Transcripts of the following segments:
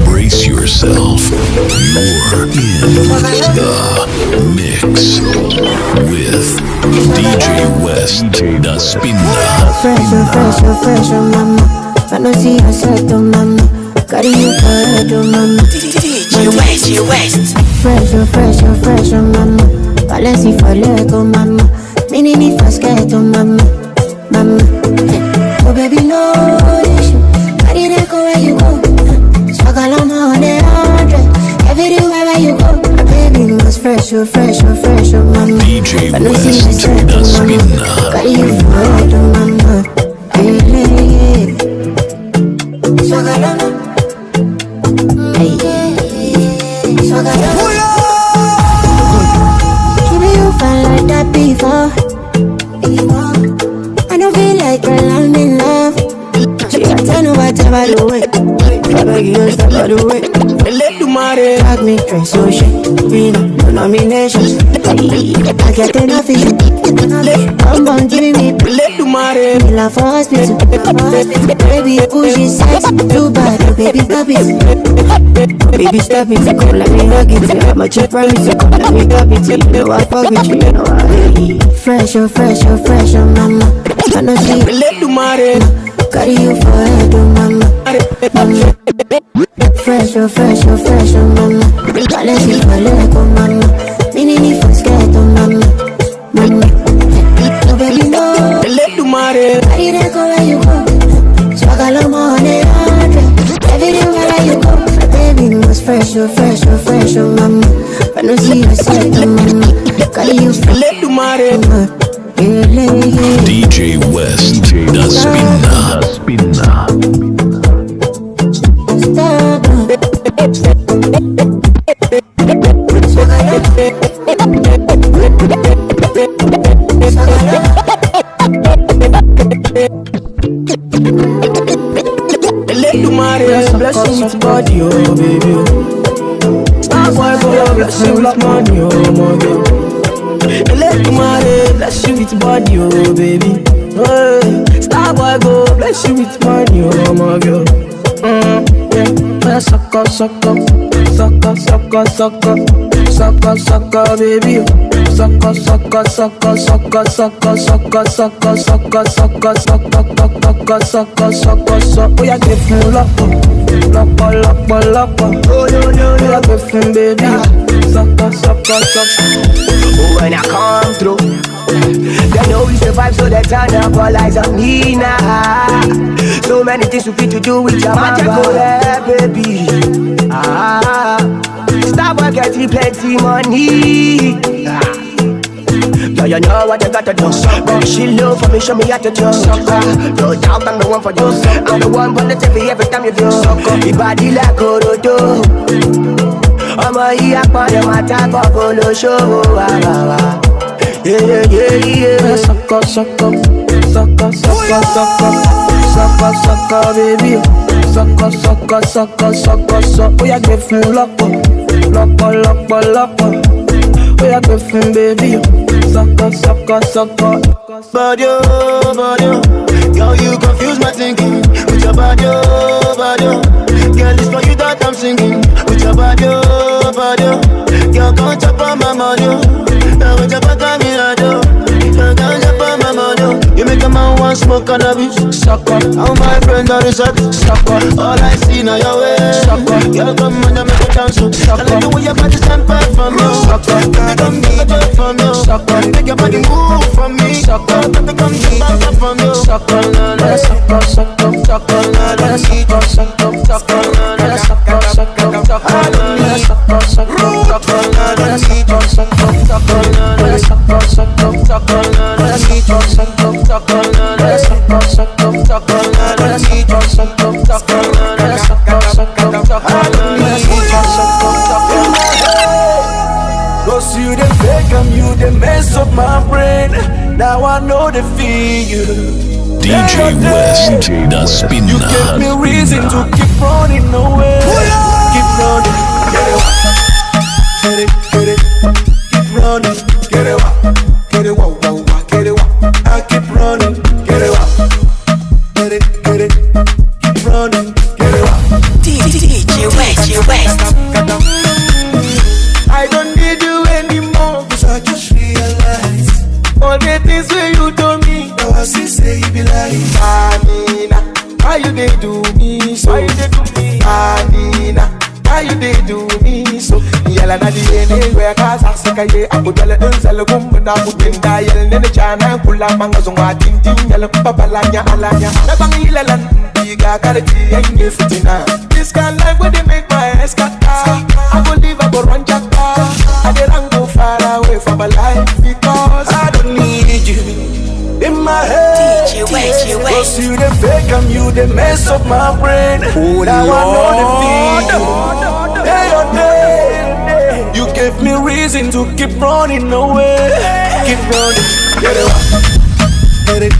Brace yourself. You're in the mix with DJ West, the Spinner. Fresh, mama. I don't see yourself, mama. Carry you forever, mama. DJ West. Fresh, mama. Balancy for Lego, mama. Mini for skate, mama. Oh baby, no issue. Carry that go where you go. Swaggle on 100. Everywhere where you go. Baby, was fresh, mama. DJ West, the Spinner. Carry you forever, mama. Yeah. Swaggle on. Like that before. I don't feel like girl, I'm in love. She got 10 over 10 by the way. I beg you, stop by the way. Let the money drag me, drink so shit. We no nominations. I get enough of you. Come on, give me. Let the money. Me love for hospital. Baby, push it, sex. Too bad, baby, stop it. Baby, stop it. Come let me hug it. I'm a cheap promise. Come let me grab it. You know I fuck with you. You know I fresh, mama. I know she. Let the money. Carry you forever, mama. Fresh, mama. Balancy for Lego, mama. Mini for skate, mama. No baby, no. Let the money. Carry that go where you go. Swaggle on 100. Everywhere you go. Baby, was fresh, mama. I know see yourself, mama. Carry you for let the money. DJ West, the Spinner. Bless you with body, oh baby. Star boy, go bless you with money, oh my girl. Let the money bless you with body, oh baby. Star boy, go bless you with money, oh my girl. Yeah, suck up, baby. Suck up. Oh yeah, give me lock up. Oh yeah, give me baby. Suck up. When I come through, they know we survive, so they turn up all eyes on me now. So many things we fit to do with your mama, baby. Stop getting plenty money. Yeah, you know what you gotta do. She love for me, show me how to do. No doubt I'm the one for you. I'm the one for the TV every time you do. Your body like Orodo. I'm a here for the matter for follow show. Yeah. Suck up, baby. Suck up. Oh yeah, give me lock up. Oh yeah, give me baby. Suck up. Body, girl, you confuse my thinking with your body. Girl, it's for you that I'm singing with your body. Girl, can't chop on my money. With your back on me, I do. Girl, can't chop on my money. You make a man want smoke cannabis. Suck up. All my friends are inside. Suck up. All I see now your way. Suck up. Girl, come on and make a dance. Suck up. I like the way your body stand back from me. Suck up. Come get it from me. Suck up. Make your body move from me. Suck up. Come get it from me. Suck up. Cause you the fake and you the mess up my brain. Now I know the feel you. DJ West, the Spinner. You give me reason to keep running away. Keep running, get it, keep running, get it, wow, wow, wow, get it, wow. I keep running, get it up. Get it, keep running, get it up. DJ West. I don't need you anymore, cause I just realized all the things where you told me, now I see say you be like Anina, why you they do me so? Why you they do me? Anina, why you they do me so? Yalla na di ene where casa sakaye aku dale unzalo kumna kutinda yel nene chana kula manga zongwa tintin yalla papalanya alanya na bangilalan biga karati yenye fitina. This kind life where they make my ass scatter. I go live, I go run jacka. I don't go far away from my life because I don't need you in my head. DJ West. Cause you the fake and you the mess up my brain. Now I know the feeling. Day on day, you gave me reason to keep running away. Keep running, get it up. Get it,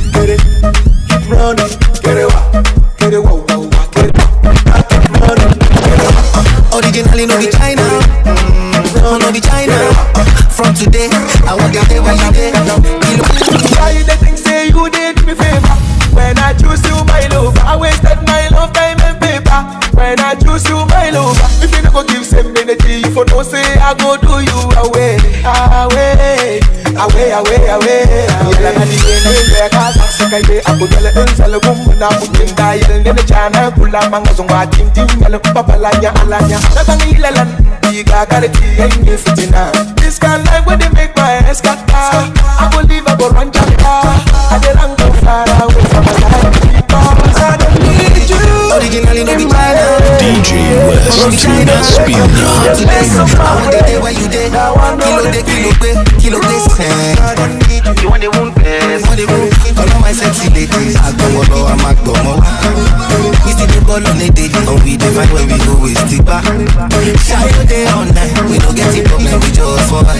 keep running, get it up. Get it up, get it up. I keep running, get it up. Originally no be China, no be China. From today, I want the day when you day. Why you the things say you did me favor? When I choose you, my love, I wasted my love, time and paper. When I choose you, my love, if you never give same energy, if you don't say I go do you away. Yalla na di ene where casa sakaye aku dale unzalo kumna kutinda yel nene chana kula manga zongwa tintin yalla papalanya alanya na bangilalan biga karati yenye fitina. This kind life where they make my ass scatter. I go live, I go run jacka. I don't go far away from my life because I don't need you. Originally no be China, DJ West to the spinner. I want the day when you day. Kilo day, you want the wound place. All of my sexy ladies, I go all I'm a domo. We see the ball on the day, and we define where we go with the back. Shy all day all night, we don't get it problem, we just fight.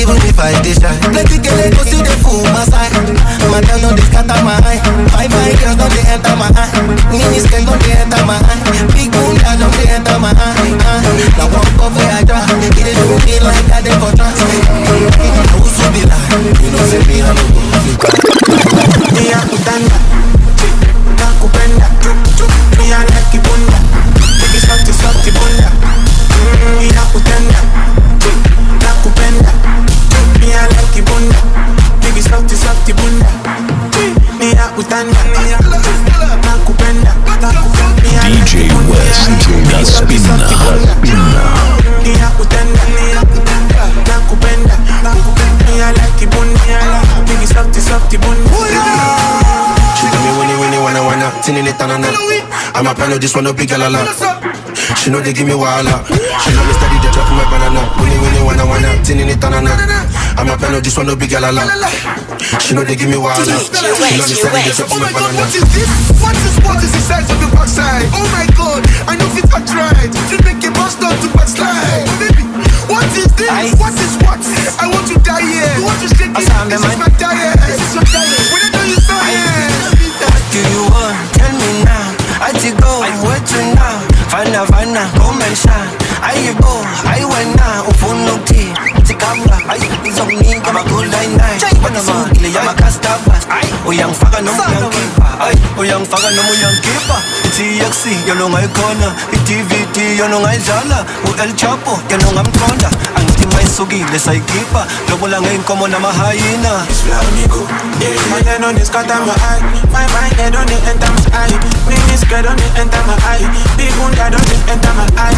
Even if I dish shy, plenty girls go see the fool my side. Madam no they scatter my eye, five girls don't they enter my eye. Mini skin don't they enter my eye, big boom don't they enter my eye. Now one puff where I try, it do me like I did for trust. Who's to be like, you know say me I know. Me a kutanda, nakupenda, me a like bunda, baby salty bunda. Me a kutanda, nakupenda, me a like bunda, baby salty bunda. Me a kutanda, nakupenda, DJ West to the spinner. Me a kutanda, nakupenda, me a like bunda, baby salty bunda. She got me winnie, wanna, tinning it on. I'm a plan of this one, no big galala. She know they give me walla. She know me steady, they drop my banana. Winnie, wanna, tinning it on. I'm a plan of this one, no big galala. She know they give me walla. She know me steady, they drop my banana. What is this? What is the size of your backside? Oh my god, I know if it's right. You make a bust up to backslide. Baby, what is this? What is what? I want to die here. You want to shake it? This is my diet. This is your diet. When I know you saw it. What do you want? Tell me now. I to go, where to now? Fana, come and shine. I go, I went now. Ufuno tea, tikamba. I is on me, come a good night. What is on the Yamakastaba? Oh, young fagger, no young keeper. Oh, young fagger, no young keeper. It's EXC, you know my corner. It's TVT, you know my Zala. Oh, El Chapo, you know I'm Conda. Ang timay sugi, let's I keep her. Lobo lang ngayon ko mo na mahayina. My head on this cut on my eye. My head on it enter my eye. Mini skirt on it enter my eye. Big one that on it enter my eye.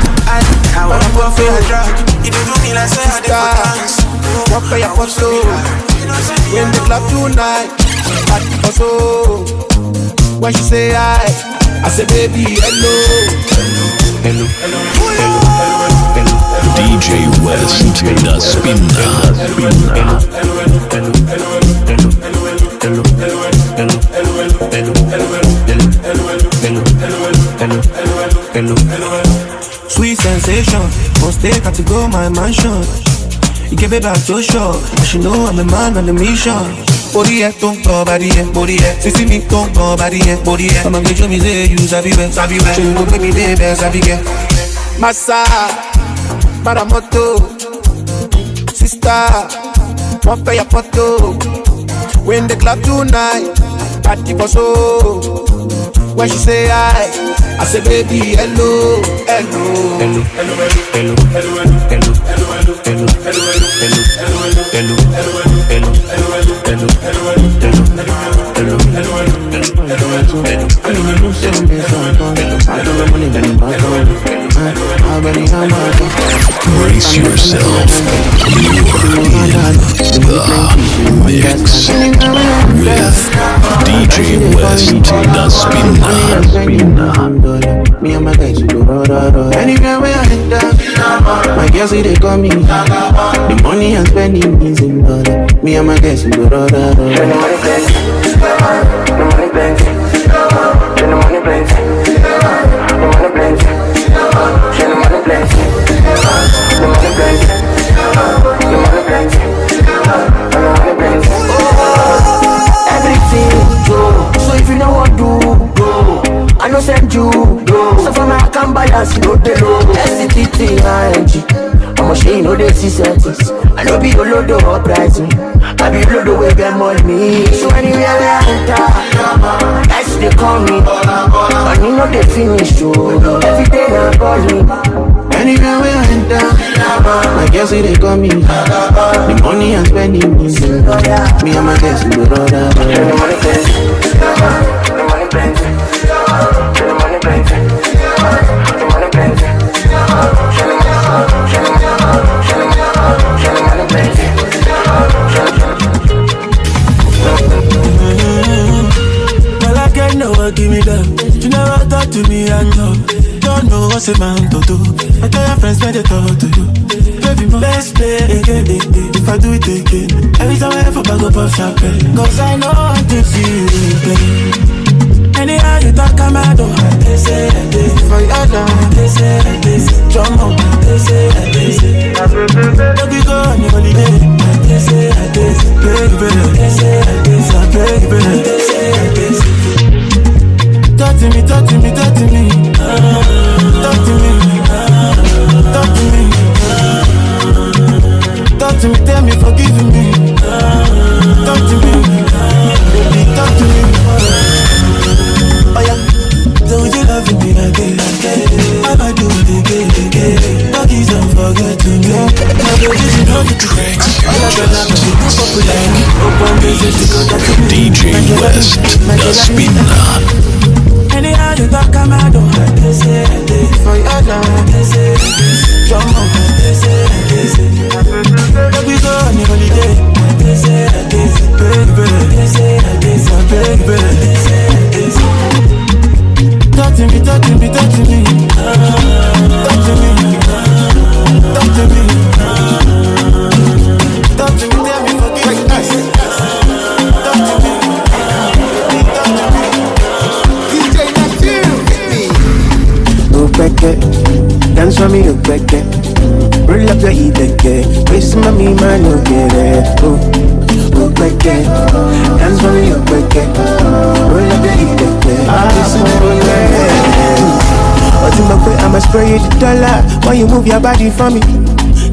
I wanna go for a drug. You do me like say I did for dance. Walk by your photo. In the club tonight. At also. When she say hi, I say baby hello. DJ West to the spinner. Sweet sensation, must take her to go my mansion. You give it back to show, but she know I'm a man on a mission. Body head, don't go body head, body head. See me, don't go body head, body head. I'ma get you me say you sabi well. She go make me baby, sabi girl. Massa, Maramoto, sister, one pay your photo. When the club tonight, party for so. When she say I say baby hello, hello, hello, hello, hello, hello, hello, hello, hello, hello, Brace yourself. You're in the mix with DJ West, the Spinner. Me and my guys, we go ra. Anywhere where I enter, my girls say they call me. The money I'm spending is in dollar. Me and my guys, we go ra. The money plenty, the money plenty, the money plenty, the money plenty, the money plenty, the money plenty, the money plenty, the money plenty. Everything go. So if you know what do, go. I know send you, go. So for my account balance, you know the low. SCTT, I'm a shame, no they see settings. I know be your load of uprising. I be load of way get money. So anywhere where I enter, guys they call me. But you know they finish, oh. Every day they call me. Anywhere where I enter, my girls say they call me. The money I'm spending is in dollar. Me and my guys, we go ra. The money plenty, the money plenty, the money plenty, the money plenty, the money plenty. Well, I can't know what give me that. You never talk to me and don't know what's a man to do. I tell your friends when they talk to you. Baby, let's play again. If I do it again, every time I ever back up off champagne. Cause I know I can see you again. Anyhow you talk, I'm out of they say like this. For your love, they say like this. Drum up, they say like this. Don't you go on your holiday, they say like this. Baby, they say like this. Baby, they say like this. Talk to me, talk to me, talk to me. Talk to me, talk to me. Talk to me, tell me, forgive me. Talk to me, baby, talk to me. Oh yeah, don't you love me again? I'ma do it again. Doggies don't forget to me. My baby, you know the tricks. DJ West, the Spinner. Anyhow you talk, I'm out of they say like this. For your love, they say like this. Drum up, they say like this. Let me go on your holiday, they say like this. Baby, they say like this. Baby, they say like this. Talk to me, talk to me, talk to me. Talk to me, talk to me. Talk to me, tell me forgive me. Talk to me, talk to me. DJ Neptune, Upeke, dance for me, upeke. Roll up your ideke, waste my me, man, no get it. Upeke, dance for me, upeke. Roll up your ideke, waste my me, I'ma spray you the dollar when you move your body for me.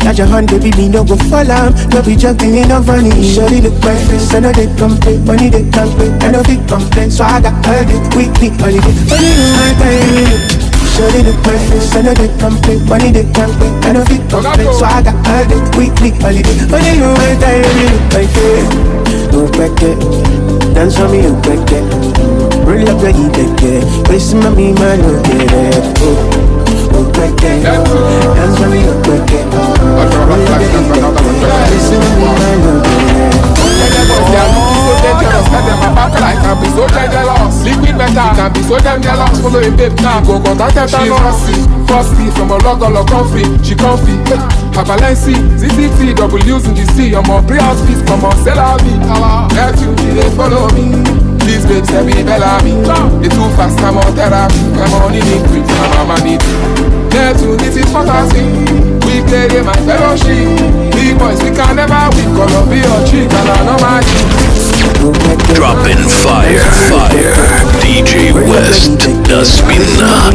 Got your hand, baby, me no go fall out. No be jumping in no funny. Surely look my face, I know they complain. Money they can't pay, I know big complain. So I got holiday, weekly holiday. Money no high pay. Surely look my face, I know they complain. Money they can't pay, I know big complain. So I got holiday, weekly holiday. Money no high pay, look my face. No back it, dance for me, look back it. Roll up your ideke, waste my me, man, no get it. Look back it, dance for me, look back it. Liquid metal can be so damn jealous. Follow a babe now, go contact her. She's fussy from a log comfy. She comfy. Her Balenci, ZCT, double U's in the sea. I'm on pre-outfit, come on, sell out me. Let you they follow me. These babes tell me Bellamy. They too fast, I'm on therapy. I'm on in quick, my mama need me. Let you, this is fantasy. We play in my fellowship. Big boys, we can never win. Gonna be your chick, and I know my Dropping fire, fire. DJ West, the Spinner.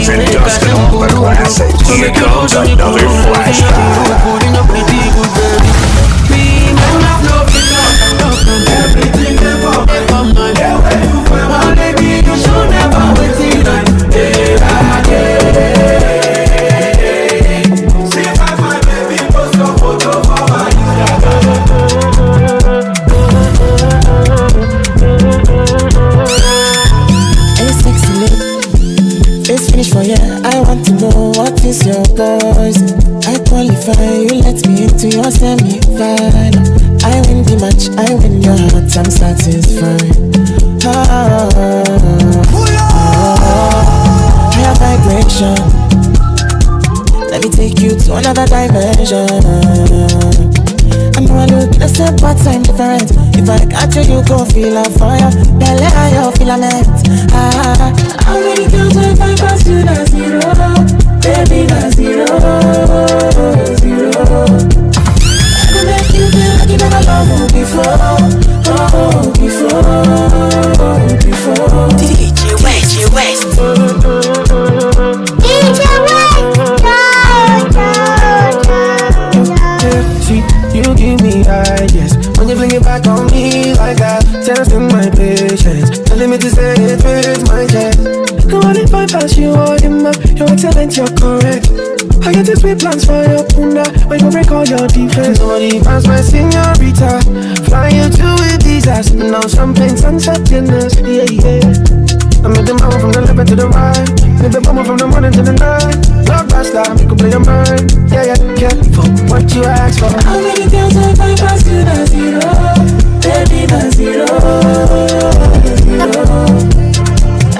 Industrial, the classic. Here comes another flashback. Everything never from mine. Where you from, my baby, you should never wait till night. See if I find baby, post your photo for my Hey, sexy lady, it's finished for ya. I want to know what is your poison. I qualify, you let me into your semi-final. I win the match, I win your heart, I'm satisfied. Higher vibration, let me take you to another dimension. I know I look the same, but I'm different. If I catch you, you go feel a fire. Belly, I feel a net. How many girls will I pass you? Na zero, baby, na zero, zero. I make you feel like you never loved me before. DJ West. See, you give me ideas when you fling it back on me like that. Testing my patience, telling me to say it with my chest. Come on, if I pass you all in my, you're excellent, you're correct. I get this sweet plans for your punda, when you break all your defense. Nobody pass my señorita, fly you to Ibiza, now champagne, sunset dinners, yeah. I made the mama from the left to the right, made the mama from the morning to the night. Blockbuster, make you play your mind, yeah. For what you ask for. How many girls have I passed you? Na zero, baby, na zero.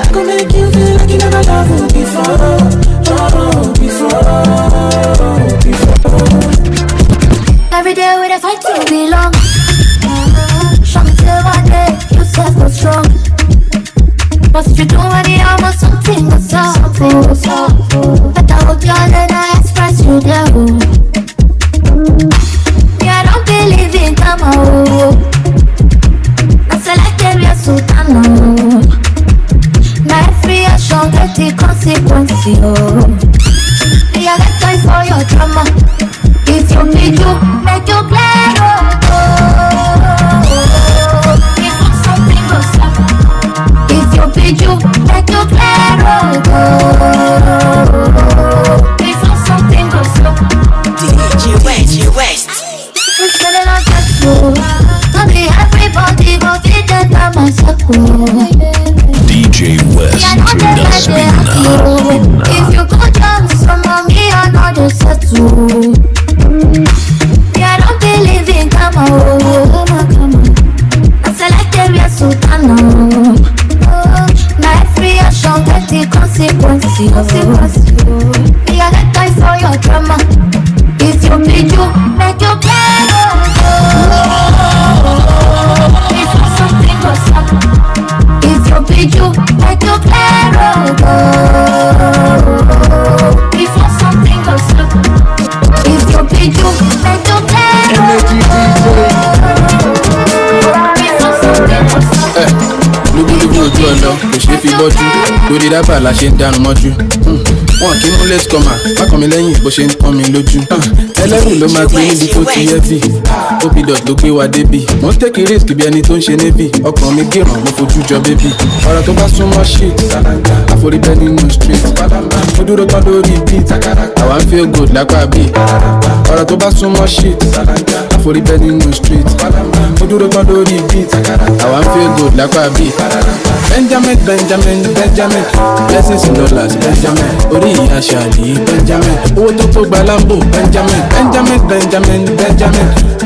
I could make you feel like you never loved me before. Every day with a fight to belong. Show me till one day you self go strong. But you do any almost something was up. But I hope you're let I express you there. Yeah, I don't believe in karma. I select area sultana. My free action get the consequences. Yeah, I got time for your drama. If you need you, make you play. If something goes up, if you need you, make you play. If something goes up, DJ West. Who's feeling like that too? Don't be everybody, but it ain't that myself. DJ West, the spinner. If you go down some of me, I know the settle. Yeah, I don't believe in karma. I select area sultana. My free action get the consequences. Yeah, I got time for your drama. If you need you, make you play. If something goes up, if you need you, make you play. If something goes up, if you need you, make you play. Energy lúgbúlúgbú ojú ọ̀nà kò ṣeé fi bọ́jú lórí dábàá la ṣe ń dánu mọ́jú. Wọn kì í mú late comer má kàn mí lẹ́yìn bó ṣe ń pọ́n mi lójú. Ẹlẹ́rù ló máa gbé níbi tó ti heavy. Opidot ló gbé wa débi. Mo ń tẹ́kì risk bí ẹni tó ń ṣe navy. Ọkàn mi gíràn mo fojú jọ bébì. Ọ̀rọ̀ tó bá súnmọ́ shit. Àforíbẹ́ nínú street. Mo dúró tán lórí beat. Àwa ń feel good lápá bí. Ọ̀rọ̀ tó bá súnmọ́ shit. Àforíbẹ́ nínú street. Mo dúró tán lórí beat. Àwa ń feel good lápá bí. Benjamin, blessings in dollars, Benjamin. Orí ìyá Ṣàlì, Benjamin. Owó tó tó gba Lambo, Benjamin.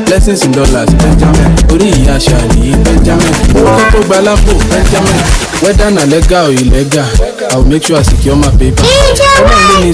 Blessings in dollars, Benjamin. Orí ìyá Ṣàlì, Benjamin. Owó tó tó gba Lambo, Benjamin. Whether na legal or illegal, I will make sure I secure my paper. Ọlọ́run ló ní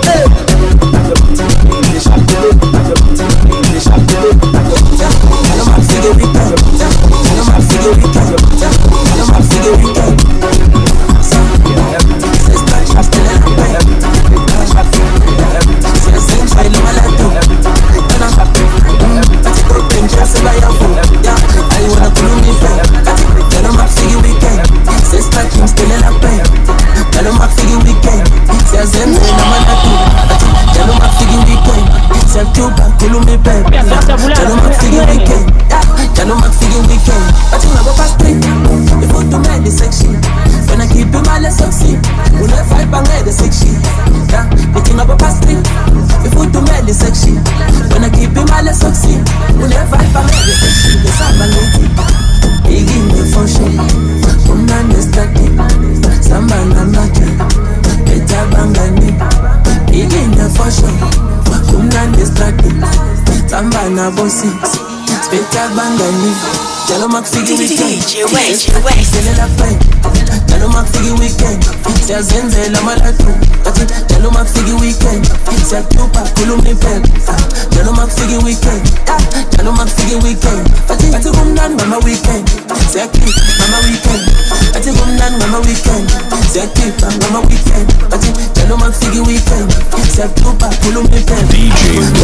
cool me pen. Jalo mak figure weekend. Jalo mak figure weekend. But you never pass three. If you do me the section, when I keep him all the sexy, we never fight bang the sexy. Yeah, the thing about pass three. If you do me the section, when I keep him all the sexy, we never fight bang the sexy. The samba lady, he give me function. Come down the static, samba na magic. Better bang than me. He give me function. Come down the static, samba na bossy. Better bang than me. Jalo mak figure weekend. Jalo mak figure weekend. Sia zenze la malatu. Jalo mak figure weekend. Sia tupa kulumi pen. Jalo mak figure weekend. Jalo mak figure weekend. Ati kumdan mama weekend. Sia keep mama weekend. Ati kumdan mama weekend. Sia keep mama weekend. Jalo mak figure weekend. Sia tupa kulumi pen. DJ West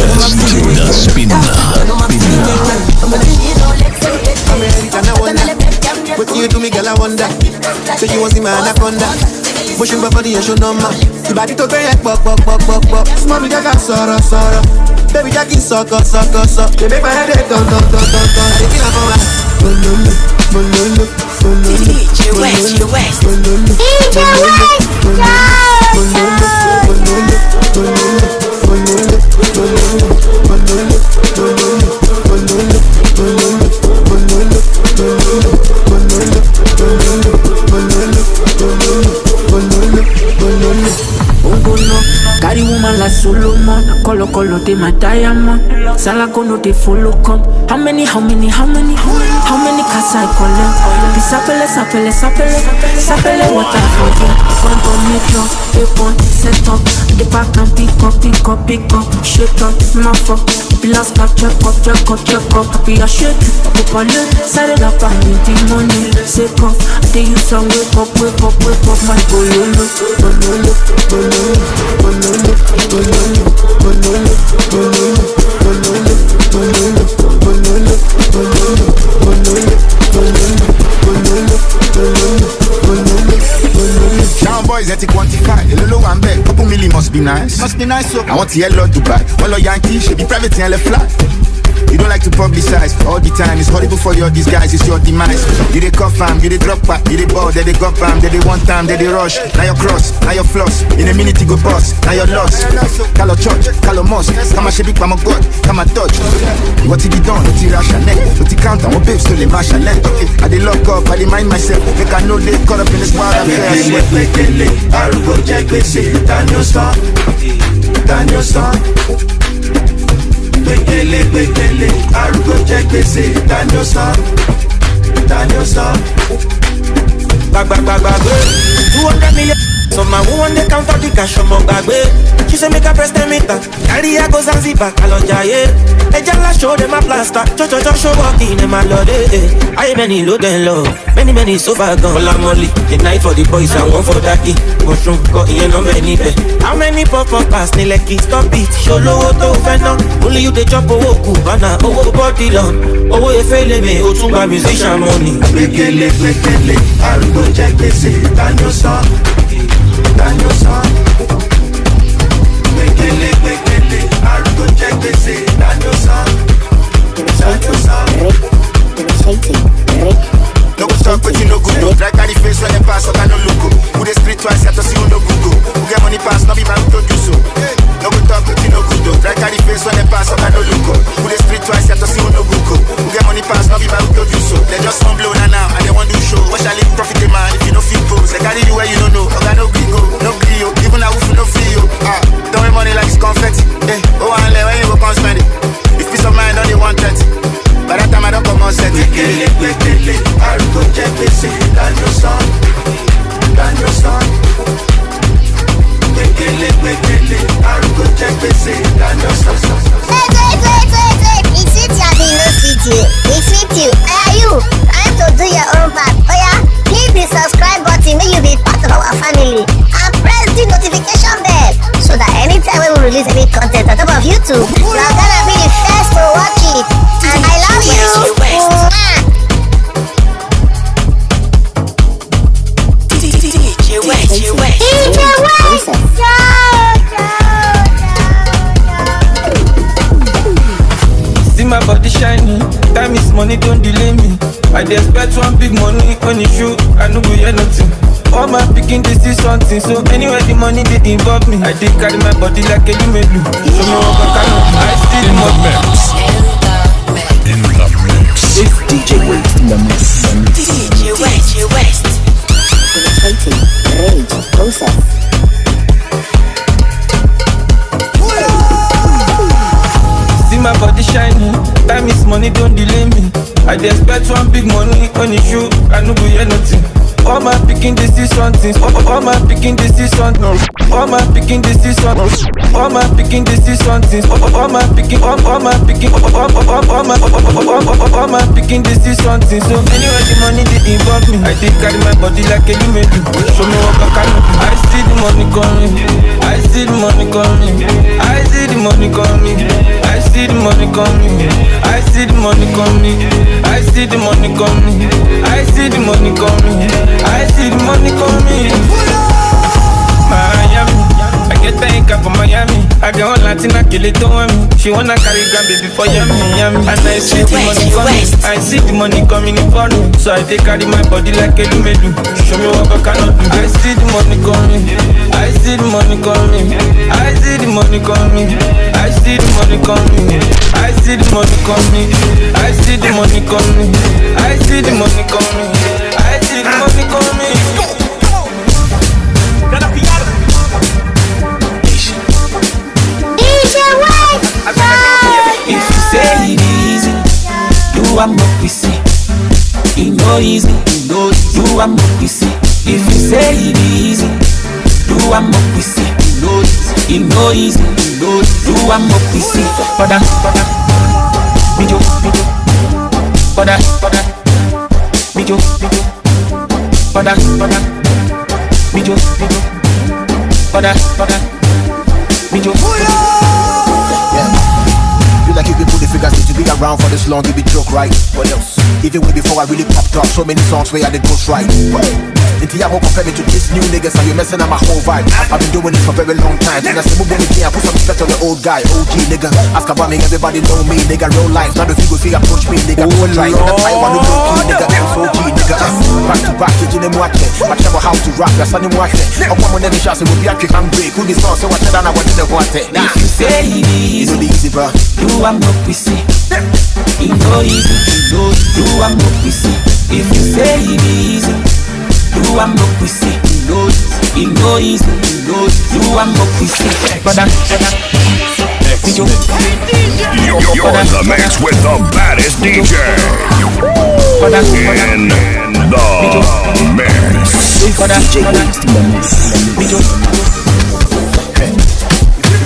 in the Jalo mak figure weekend. American, I wonder. What you do me, girl, I wonder. Say you want see my anaconda. Pushing back body and show number. The body to pay like bok. Small me jack sorrow. Baby jack is suck. They make my head dun. They feel like my bololo. DJ West. Carry woman like Solomon. Colo de my diamond. Salago no they follow come. How many cars I collect? Sapele what I forget. One on metro, A1 set up. The back and pick up. Shake up, my fuck. Blast up, check up. Be a shake, up a look. Set it up and need the money. Shake off, they use some wake up. My bololo. Down boys at quantify. The low and back. Couple milli must be nice. So I want to yellow Dubai. All of Yankee should be private and left fly. You don't like to publicize all the time. It's horrible for your disguise, it's your demise. You they cuff fam, you they drop back, you they ball, they got bam, they one time, they rush. Now your cross, now your floss. In a minute you go boss, now your loss. Call church, call mosque. Come a shape, come a god, come a touch. What he done, what he rush a neck, what he count on, what babes to the mash a neck. I they lock up, I they mind myself. Make I know they caught up in this wild affair. I'll go check this shit, Daniel Star. Bekele, arúgbó jẹ́ gbèsè, Daniel Star. Gbàgbàgbàgbà 200 million. So my woman they count out the cash on my bagbe. She say make a press the meter. Carry a go Zanzibar, Kalojaye. Ejala show them a plaster. Cho show walking them a load. I many load and low. Many so far gone. All I'm only the night for the boys and one for daddy. Mushroom got in no many be. How many pop pass ni like it stop it. Show low to fena. Only you the chop owo kubana. Owo body long. Owo efele me. Otunba musician money. Bekele. Arúgbó jẹ́ gbèsè, Daniel Star. Bekele, arúgbó jẹ́ gbèsè, Daniel Star. No go talk but you no good no. Right carry face when they pass, I no look go. Who the street twice, I to see who no Google. Who get money pass, no be man who don't do so. No go talk but you no good no. Right carry face when they pass, I no look go. Who the street twice, I to see who no Google. Who get money pass, no be man who don't do so. They just one blow now and they want to show. What shall it profit the man if you no feel pose? They carry you where you don't know. I got no green go, no grio. Even a wolf no free yo. Don't make money like it's confetti. Oh and let when you go come spend it. If peace of mind only 130. By that time I don't come on set. Bekele, arúgbó jẹ́ gbèsè, Daniel Star. Bekele, arúgbó jẹ́ gbèsè, Daniel Star. Wait. It's it you, I didn't know it you. It's it you. Are you? I have to do your own part. Oh yeah. I dey expect one big money on the shoe, I no go hear nothing. All my picking they see something, so anywhere the money they involve me, I dey carry my body like a lumelu. Show me what I can do, I still the money. In the mix. It's DJ West in the mix. DJ West. Penetrating, rage, process. See my body shining, time is money, don't delay me. I dey expect one big money on the shoe, I no go hear nothing. All my picking they see something, all my picking they see something, all my picking they see something, all my picking they see something, all my picking, all my picking, all my picking they see something. So anywhere the money they involve me, I dey carry my body like a lumelu. Show me what I can do. I see the money coming, I see the money coming, I see the money coming, I see the money coming, I see the money coming, I see the money coming, I see the money coming, I see the money coming. Miami, I get the ink from Miami. I get one Latina kill it on me. She wanna carry grand baby for yummy. And I see the money coming, I see the money coming in for me. So I take carry my body like a lumelu. Show me what I cannot do. I see the money coming, I see the money coming, I see the money coming, I see the money coming, I see the money coming, I see the money coming, I see the money coming, I see the money coming. If you say it easy, you are more busy. It no easy, you are more busy. If you say it easy, you are more busy. It no easy, you are more busy. Pada, bijo, pada, bijo, pada, bijo, pada, bijo. Like if you put the figures need to be around for this long, you be joke, right? What else? Even way before I really popped up, so many songs where I did ghost right. Until I won't compare me to this new niggas, and you're messing up my whole vibe. I've been doing this for a very long time. And I said, move on again, I put some respect on the old guy, OG nigga. Ask about me, everybody know me, nigga. Real life, now the people see approach me, nigga. Oh, try, I want to know key, nigga. OG nigga. Back to back, you didn't watch it. I never how to rap, that's only watch it. I want my never shots, it will be a kick and break. Who this song, so I said, I want to want it. If you say it easy, it's easy, bro. You are more busy. It no easy, you are more busy. If you say it easy, you are more busy. It no easy, you are more busy. You're in the mix with the baddest DJ. In the mix. DJ West in the mix.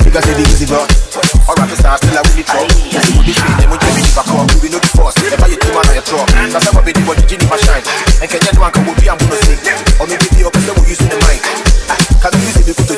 Because it easy, bro. All rappers are still a really talk. You see what they say, them when you back up, we know the force. Never you team on your talk. That's how I be the body, Genie for shine. And can you do one come with me, I'm gonna say. Or maybe the opposite will use in the mind. Can you use it to do?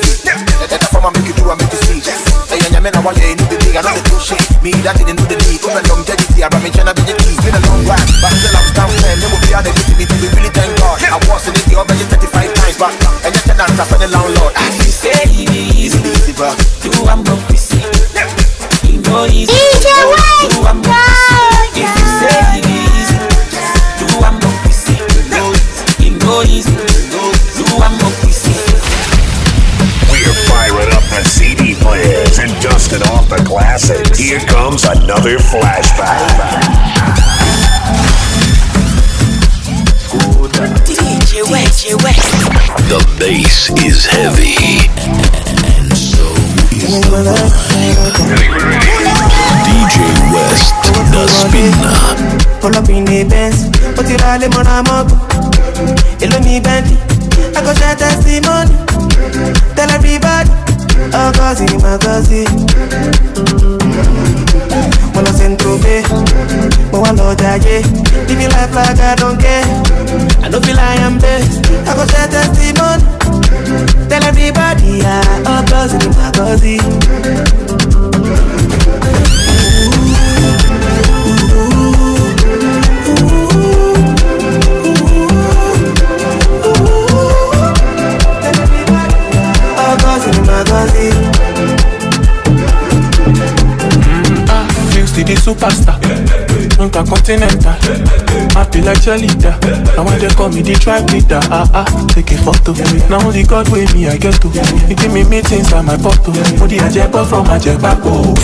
That's how I make you do, I make you see. Hey, and your men are one day, need the big, I know the do shit. Me, that didn't do the need. Over longevity, I brought me trying to be the keys. Been a long ride, but still I'm down 10. They will be out there with me, we really thank God. I was in it, the over 35 times, but and you can answer for the landlord. If you say it easy, bro. You are more busy. It no easy. DJ West, you are more busy. If you say it easy, you are more busy. It no easy. You are more busy. We're firing up the CD players and dusting off the classics. Here comes another flashback. DJ West. The bass is heavy. And so is the DJ West, the spinner. Pull up in the Benz, put it all in my mug. Hello me Bentley, I go share testimony. Tell everybody, oh cousin, my cousin. When I send to me, but one Lord I live me life like I don't care. I don't feel I am best. I go share testimony. Tell everybody, oh cousin, my cousin. Superstar, intercontinental. My be like cheerleader. Now when they call me the tribe leader, take a photo. Now only God with me I get to. You give me meetings at my photo. Modi a jeba from a jeba go.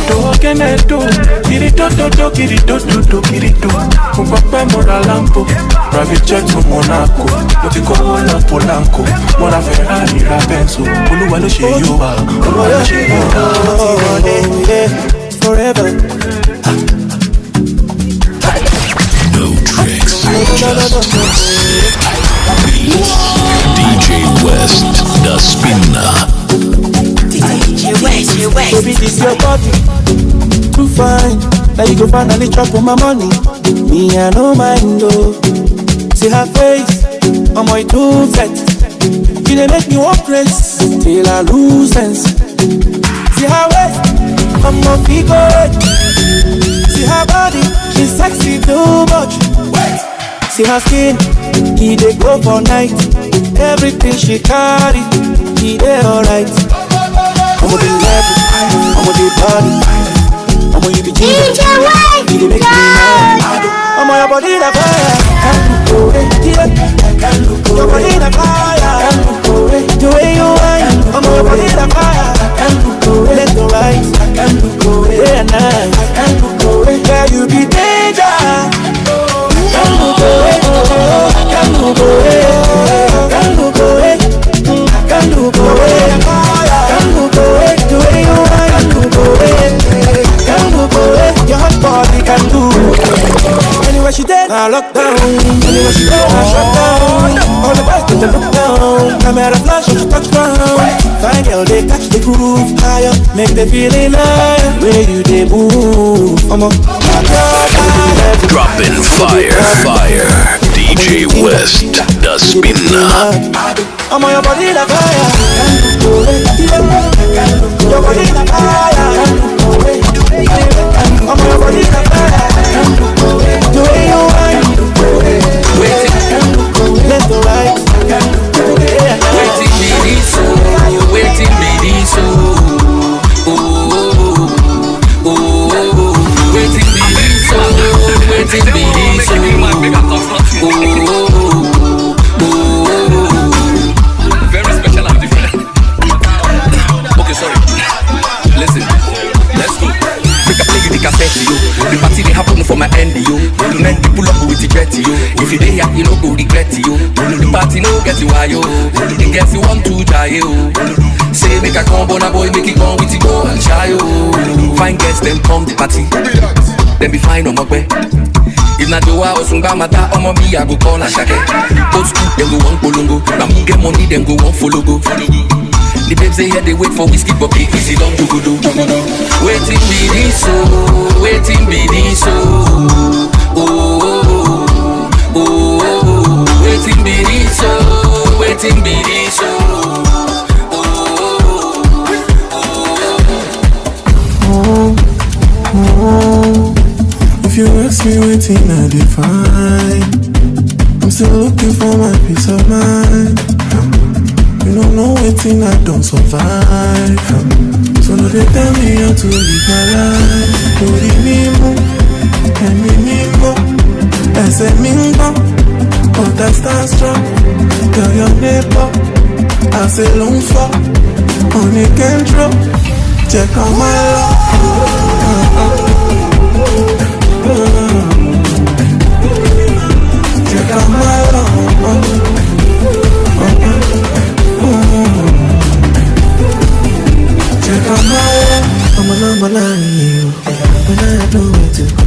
Do can I do? Kirito do, kirito do, kirito. Kumpa mora lampo. Private jet to Monaco. Loti ko na Polanco. Mora Ferrari ra Benzo. Oluwa lo she yo ba. Oluwa lo she yo ba. Forever. No tricks, just DJ West, the spinner. DJ West. Baby, this your body, too fine. Now you go finally chop on my money. Me, I no mind though. See her face, I'm my too fat. You dey make me walk race till I lose sense. See her waist, I'm a figure. See her body, she's sexy too much. See her skin, he dey go for night. Everything she carry, he dey alright. I'm with the level, I'm with the body, I'm with you be Jesus. He dey make me mad. I'm on your body that fire. Can't look away, yeah. Can't look away. Your body that fire. Can't look away. The way you whine, I'm on your body that fire. Can't look away. Left or right, can't look away. Day and night, can't look away. Where you be danger. Can't look away, can't look away, can't look away, can't look away, can't look away. The way you whine, can't look away, can't look away. Your hot body can do. Anywhere she did, I lock down. Anywhere she go, I shut down. All the boys get to look down. Camera flash when she touch ground. Fine girl, they catch the groove higher, make the feeling higher. Where you they move, I'm up. Dropping fire. DJ West, the spinner. I'm on your body like fire. Your body like fire. I'm on your body like fire. The way you whine, left or right. Waiting me this so, waiting me this so. Waiting me this so, waiting me this so. Very special and different. Okay, sorry. Listen, let's go. Make a play you the cassette, yo. The party they happen for my end, yo. The men they pull up with the jet, yo. If you dey here, you no go regret, yo. The party no get you why, yo. It gets you want to die, yo. Say make a come on a boy, make it come with you go and shy, yo. Fine guests them come the party, then be fine on my way. If not do I osunga mata, omo me I go call a shake. Old school them go one polongo, now me get money then go one follow go. The babes they here they wait for whiskey but big easy don't do. Waiting be this so, waiting be this so. Waiting be this so, waiting be this so. If you ask me waiting I define, I'm still looking for my peace of mind. You don't know waiting I don't survive. So no they tell me how to live my life. Ori mimo, emi mimo, ese mimbo, but I stand strong. Tell your neighbor, I say long for, only can drop. Check on my love. Check out my love. Check out my love. I'm a number line, when I know where to go,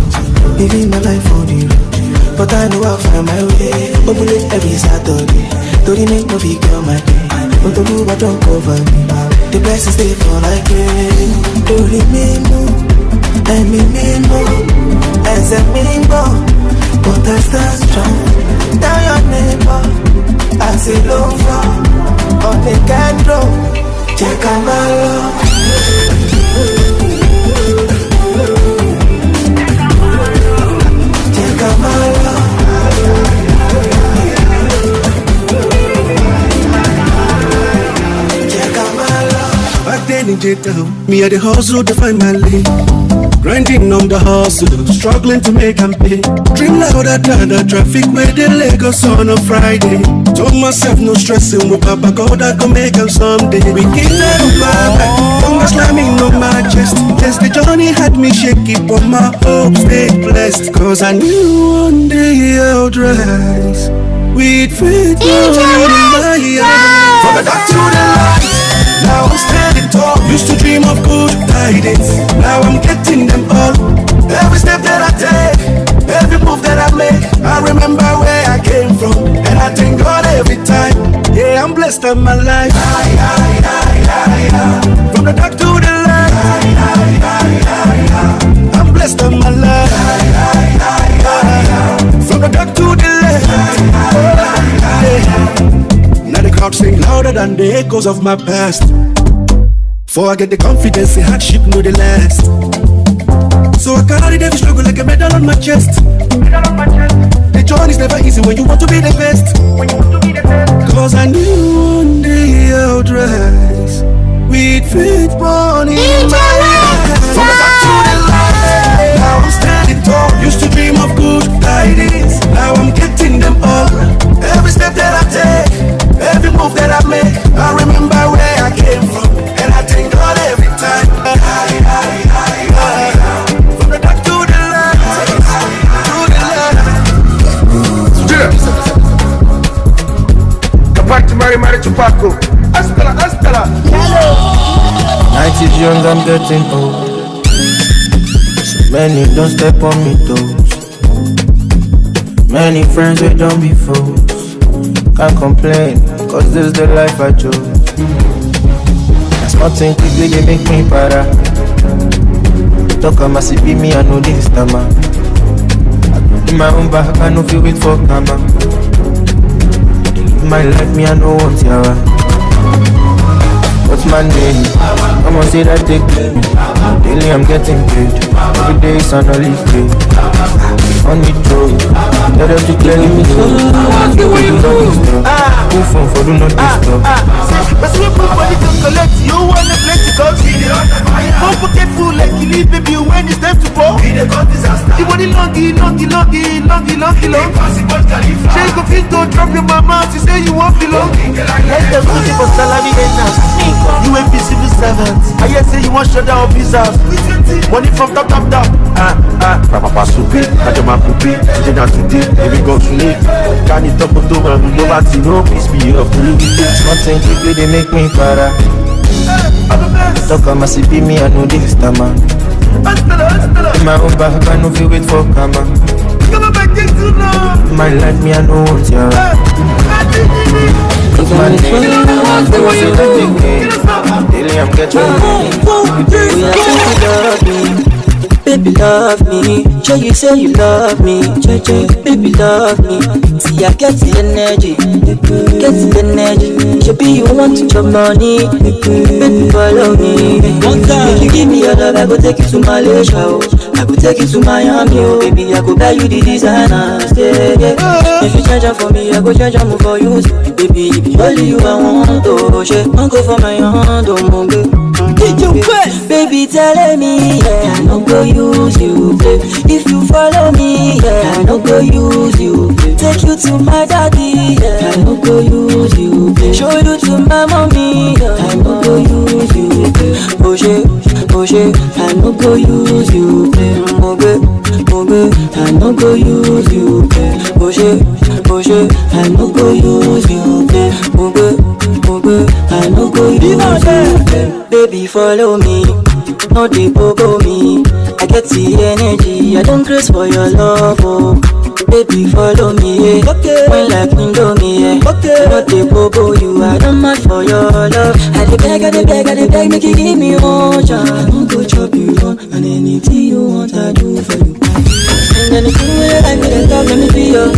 living my life on the road. But I know I'll find my way. Open it every Saturday. Don't you make no figure my day. But the move I don't cover me. The blessings they fall like rain. Don't leave me move. And me move. As a minimum. But I stand strong. Down your neighbor. I say low for. On the candle. Check out my love. Check out my love. Back then in J-Town, me at the hustle to find my lane. Grinding on the hustle, struggling to make and pay. Dream louder than the traffic where the Lagos on a Friday. Told myself no stressing with Papa God, I can make him someday. We keep that on my back, hunger slamming on my chest. Yes, the journey had me shaky, but my hope stayed blessed. Cause I knew one day I'll rise with faith in my eyes. From the dark to the light, now I'm standing tall. Used to dream of good tidings, now I'm getting them all. Every step that I take, every move that I make, I remember where I came from, and I thank God every time. Yeah, I'm blessed in my life. From the dark to the light, I'm blessed in my life. From the dark to the light. Now the crowd sing louder than the echoes of my past. For I get the confidence, the hardship know the last. So I carry every struggle like a medal on my chest. The journey's never easy when you want to be the best. Cause I knew one day I'll rise with faith born in my life. From the dark to the light, now I'm standing tall. Used to dream of good tidings, now I'm getting them all. Every step that I take, every move that I make, I remember where I came from, and I thank God every time. From the dark to the light, Capacity Mari Chupaco. Hasta la. 90 young, I'm getting old. So many don't step on me toes. Many friends we don't be fools. Can't complain, cause this is the life I chose. That's nothing quickly, they make me para. Talk on my CP, me, I know this time. In my own back, I know feel wait for karma. In my life, me, I know what's yawa. What's my name? I'ma say that they pay me. Daily I'm getting paid. Every day it's an olive day. On the road, let them declare me so. Do not disturb. Go phone for do not disturb. But when everybody can collect, you wanna play to go. Don't forget fool like you leave baby when it's time to go. The body longy. Shake a fit, don't drop your mama. She say you want below. Let them put it for salary earners. You ain't be civil servants. I hear say you want shut down officers. Money from top. Papa Supi, Kajama Pupi, Jena today, every go to me. Can you talk to my over to no peace be of me? Nothing quickly, they make me para. Talk on my CP, me, I know this time. In my own back, I know feel wait for karma. My life, me, I know what's your it's my name, they want to let me win. Daily I'm getting money. Baby love me, sure you say you love me, baby love me. See I get the energy, Baby you want to chop money, baby follow me. If you give me your love, I go take you to Malaysia, I go take you to Miami, baby I go buy you the designers, If you charge for me, I go charge more for you, baby. If you only you I want to, I'll go for my hand, oh baby. Baby telling me, yeah, I don't go use you, play. If you follow me, yeah, I don't go use you, play. Take you to my daddy, yeah, I don't go use you, play. Show you to my mommy, yeah, I don't go use you, play. Oh shit, I don't go use you, play. Oh baby, I don't go use you, play. Oh shit, I don't go use you, play. Oh baby, I don't go use you, play. Baby follow me, no dey bobo me. I get the energy, I don't craze for your love, oh. Baby follow me, yeah. When like Indomie, yeah. No dey bobo you, I don't mad for your love. I dey beg, make you give me one chance. I don't go chop you wrong, and anything you want I do for you. And anything you like me, then talk, let me be your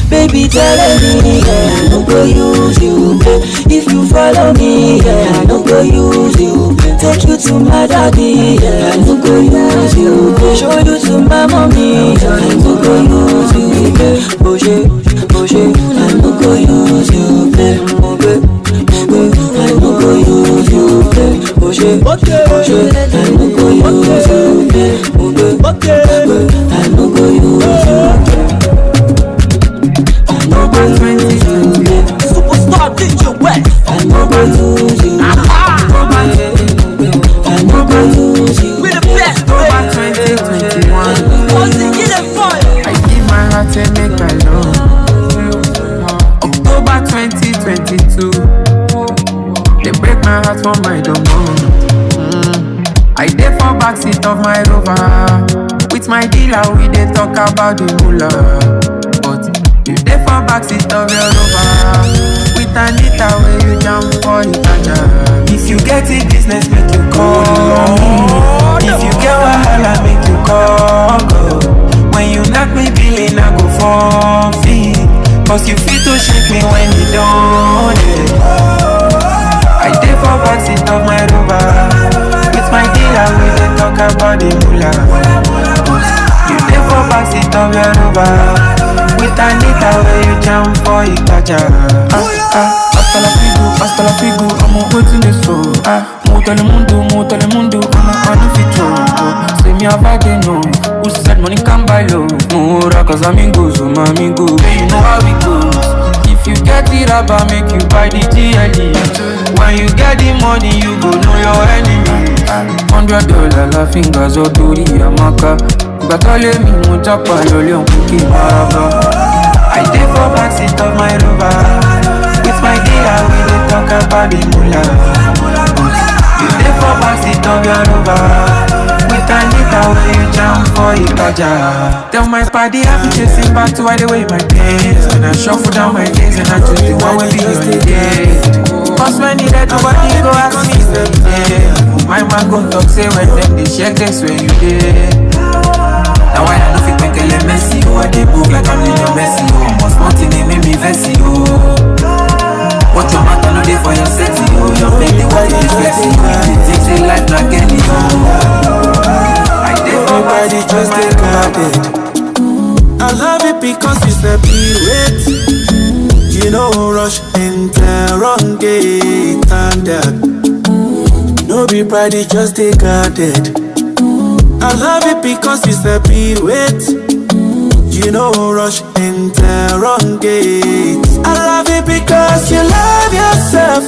Baby telling me, yeah, I don't go use you, play. If you follow me, yeah, I don't go use you, play. Take you to my daddy, yeah, I don't go use you, play. Show you to my mommy, yeah, I don't go use you, play. Oh shit, I don't go use you, play. Oh baby, I don't go okay. I no go use you, okay. I no go use you, I no go use you, Superstar DJ West. I no go use you, I no go use you. We the best, October 2021. I give my heart and make I love. October 2022. They break my heart for my domain. I dey for backseat of my Rover. With my dealer, we dey talk about the moolah. But you dey for backseat of your Rover. With Anita, where you jam for Itaja. If you get it business, make you call me. If you get wahala, make you call go. When you knock me billing, I go forfeit. Cause you feel to shake me when you don't. I dey for backseat of my Rover. With my dealer, we dey talk about the moolah. You dey for backseat of your Rover. With Anita, where you jam for Itaja. Hasta la figu, I'm waiting this so. Mo tell the mundo, I'm a fit. Say me have I no. Who said money can buy love? No, cause I'm amigos, my amigo. Hey, you know how it goes. If you get it up, I make you buy the GLE. When you get the money, you go know your enemy. $100 la fingers or Dori Amaka. But all of me, Mutapa, Loli, on cookie maraba. I dey for backseat of my Rover. With my dealer, we dey talk about the moolah. You dey for backseat of your Rover. With Anita, where you jam for Itaja. Tell my party I be chasing back to hide away my pains. When I shuffle down my days and I choose the one will be on the day. Cause when you dead, nobody go ask me something. My man go talk, say when them they check this where you did. Now I don't fit make a messy, oh I dey book like I'm in your messy, oh. Must want to make me vessy, oh. What your matter no dey for your sexy, oh. Your baby why you flexy, oh. You take a life like any, oh. I dey for everybody just take carded. I love it because it's a period. You know rush enter on gate and no be pride, just take carded. I love it because it's a period. You know rush enter on gate. I love it because you love yourself.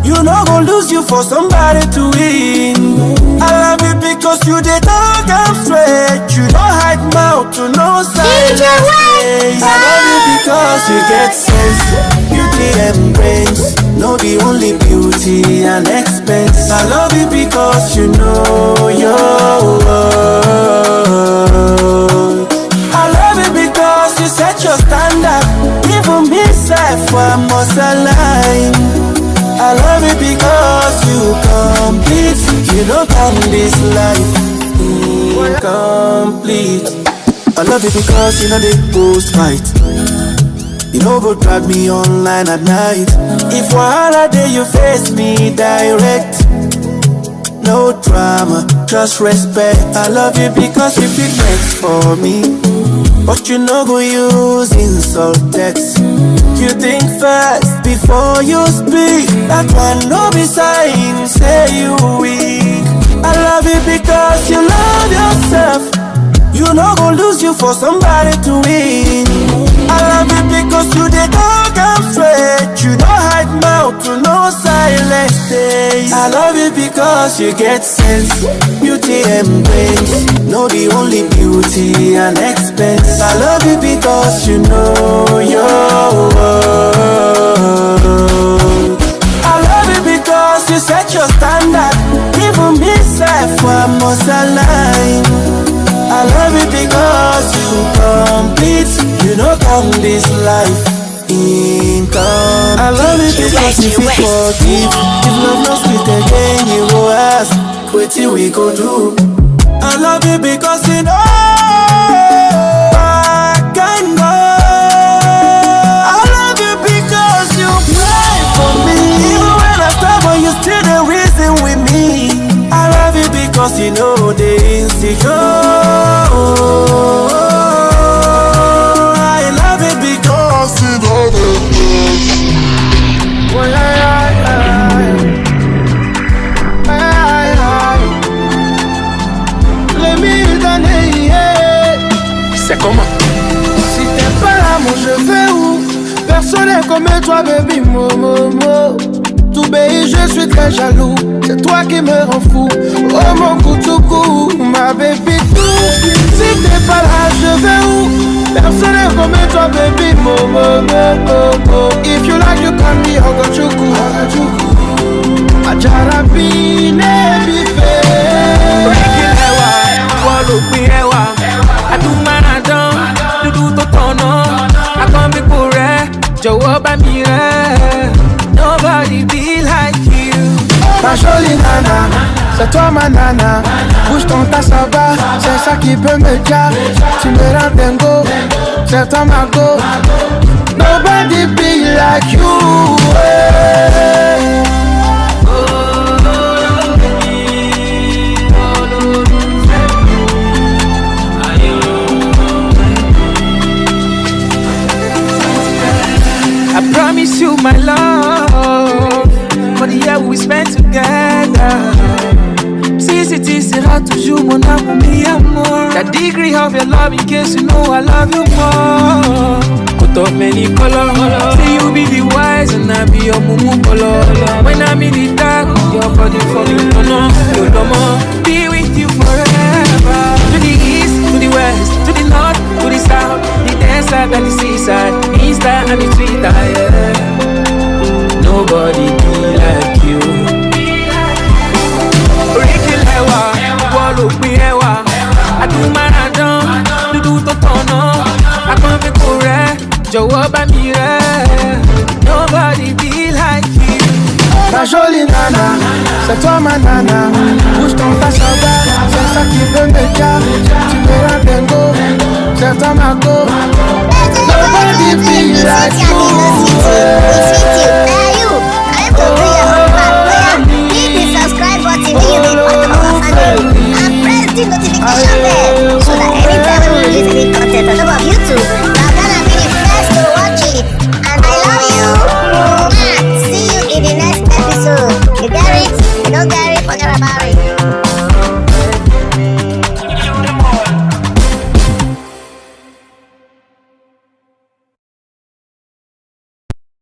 You know gon' lose you for somebody to win. I love it because you did talk I'm straight. You don't hide mouth to no silence. I love it because you get sense, beauty and brains. No the only beauty and expense. I love it because you know your worth. I love it because you set your standard. Even me self I must align. I love it because you complete. You don't come this life incomplete. I love it because you know they post fight. You know go drag me online at night. If wahala day you face me direct. No drama, just respect. I love you because you feel next for me. But you know go use insult text. You think fast before you speak. That one no be sign, say you weak. I love it because you love yourself. You know go lose you for somebody to win. I love it because you did talk I'm straight. You don't hide mouth to no silence days. I love it because you get sense, beauty and brains. No the only beauty and expense. I love it because you know your worth. I love it because you set your standard. Even me self I must align. I love it because you complete. You know come this life income. I love it because you feel forgive. If love no sweet again, you go ask, what we go do? I love it because you know I can go. I love you because you pray for me. Even when I stumble, you still the reason with me. I love it because you know the insecure. I love it because you know the best. comme toi, baby, mo. Tout pays, je suis très jaloux. C'est toi qui me rend fou. Oh mon koutoukou, ma baby tout. Si t'es pas là, je vais où? Personne n'est comme toi, baby, mo. If you like, you can be Ogochukwu. Ajarabi, nebi fe. Breaking ewa, wall pin ewa. Adumanadon, dudu to tono. Akon mi kure, jọ̀wọ́ bá mi rẹ̀. Nobody be like you. Ma jolie nana, c'est toi ma nana. Bouge ton tassaba, c'est ça qui peut me dire. Tu me rends dingo, c'est toi ma go. Nobody be like you. I promise you my love for the year we spent together. CCT sera toujours mon amour, mi amor. The degree of your love in case you know I love you more. Coat of many colors. Say you be the wise and I be your mumu color. When I'm in the dark, your body for me, no, be with you forever. To the east, to the west, to the north, to the south, the desert and the seaside, Insta and the Twitter, yeah. Nobody be like you. Breaking ewa, wall pin ewa. Adumanadon, dudu to tono. Akon mi kure, jọ̀wọ́ bá mi rẹ̀. Nobody be like you. Ma jolie nana, c'est toi ma nana. Bouge ton tassaba, c'est ça qui peut me dire. Tu me rends dingo, c'est toi ma go.